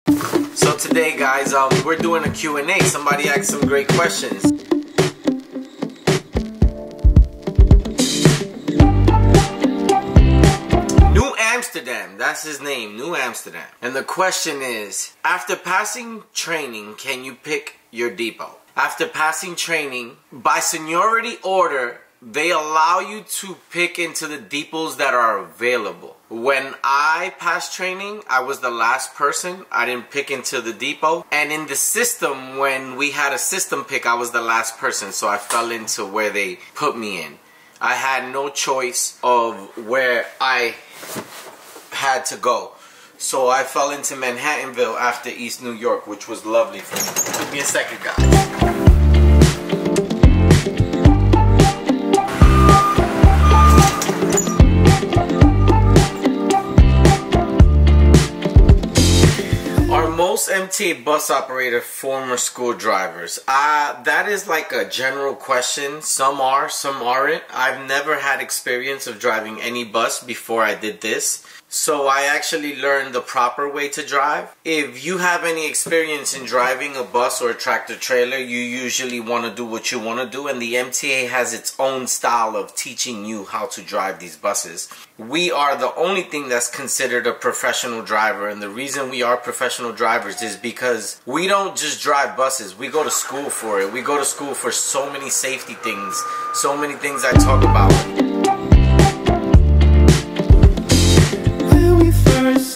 So today, guys, we're doing a Q&A. Somebody asked some great questions. New Amsterdam, that's his name, New Amsterdam. And the question is, after passing training, can you pick your depot? After passing training, by seniority order, they allow you to pick into the depots that are available. When I passed training, I was the last person. I didn't pick into the depot. And in the system, when we had a system pick, I was the last person. So I fell into where they put me in. I had no choice of where I had to go. So I fell into Manhattanville after East New York, which was lovely for me. Give me a second, guys. Most MTA bus operator former school drivers. That is like a general question. Some are, some aren't. I've never had experience of driving any bus before I did this. So I actually learned the proper way to drive. If you have any experience in driving a bus or a tractor trailer, you usually want to do what you want to do, and the MTA has its own style of teaching you how to drive these buses. We are the only thing that's considered a professional driver, and the reason we are professional drivers is because we don't just drive buses. We go to school for it. We go to school for so many safety things, so many things I talk about.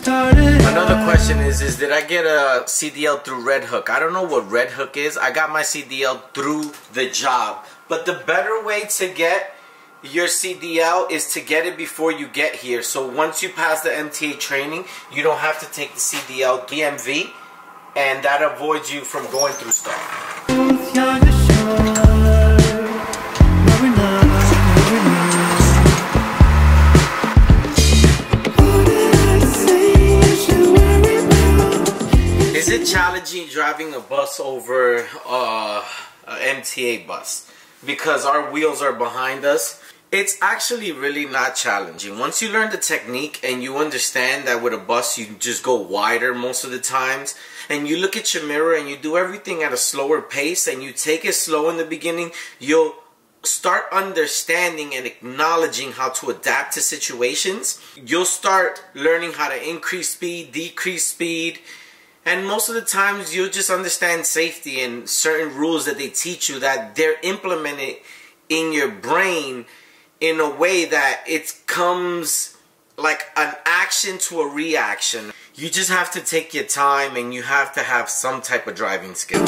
Another question is did I get a CDL through Red Hook? I don't know what Red Hook is. I got my CDL through the job. But the better way to get your CDL is to get it before you get here. So once you pass the MTA training, you don't have to take the CDL DMV, and that avoids you from going through stuff. Is it challenging driving a bus over an MTA bus? Because our wheels are behind us. It's actually really not challenging. Once you learn the technique and you understand that with a bus you just go wider most of the times, and you look at your mirror and you do everything at a slower pace and you take it slow in the beginning, you'll start understanding and acknowledging how to adapt to situations. You'll start learning how to increase speed, decrease speed. And most of the times you'll just understand safety and certain rules that they teach you, that they're implemented in your brain in a way that it comes like an action to a reaction. You just have to take your time and you have to have some type of driving skill.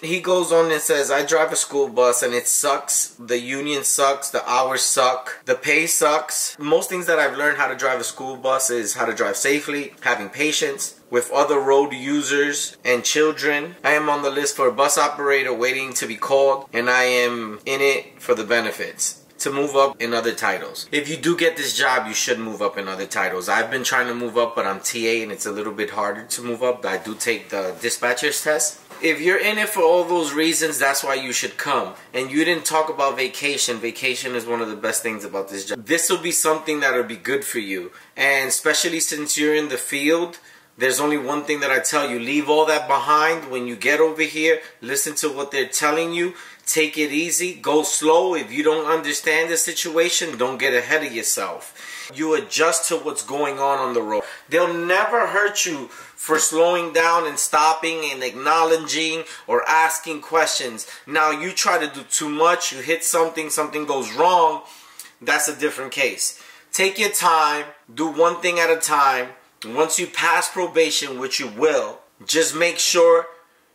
He goes on and says, I drive a school bus and it sucks. The union sucks. The hours suck. The pay sucks. Most things that I've learned how to drive a school bus is how to drive safely, having patience with other road users and children. I am on the list for a bus operator waiting to be called, and I am in it for the benefits. To move up in other titles. If you do get this job, you should move up in other titles. I've been trying to move up, but I'm TA and it's a little bit harder to move up. I do take the dispatcher's test. If you're in it for all those reasons, that's why you should come. And you didn't talk about vacation. Vacation is one of the best things about this job. This will be something that will be good for you. And especially since you're in the field, there's only one thing that I tell you. Leave all that behind. When you get over here, listen to what they're telling you. Take it easy. Go slow. If you don't understand the situation, don't get ahead of yourself. You adjust to what's going on the road. They'll never hurt you for slowing down and stopping and acknowledging or asking questions. Now, you try to do too much, you hit something, something goes wrong, that's a different case. Take your time. Do one thing at a time. Once you pass probation, which you will, just make sure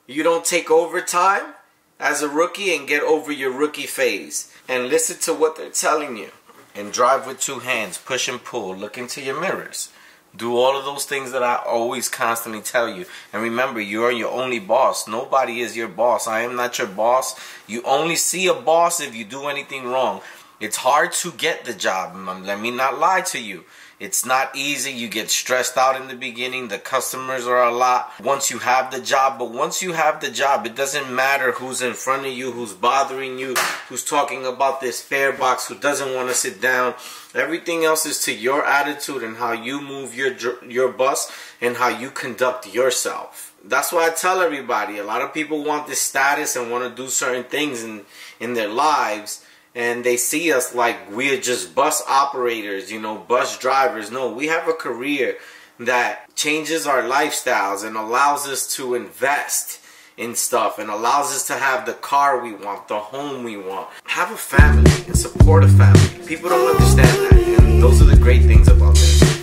you don't take overtime as a rookie and get over your rookie phase. And listen to what they're telling you. And drive with two hands. Push and pull. Look into your mirrors. Do all of those things that I always constantly tell you. And remember, you're your only boss. Nobody is your boss. I am not your boss. You only see a boss if you do anything wrong. It's hard to get the job. Let me not lie to you. It's not easy. You get stressed out in the beginning. The customers are a lot once you have the job. But once you have the job, it doesn't matter who's in front of you, who's bothering you, who's talking about this fare box, who doesn't want to sit down. Everything else is to your attitude and how you move your bus and how you conduct yourself. That's why I tell everybody, a lot of people want this status and want to do certain things in their lives, and they see us like we're just bus operators, you know, bus drivers. No, we have a career that changes our lifestyles and allows us to invest in stuff and allows us to have the car we want, the home we want. Have a family and support a family. People don't understand that, and those are the great things about this.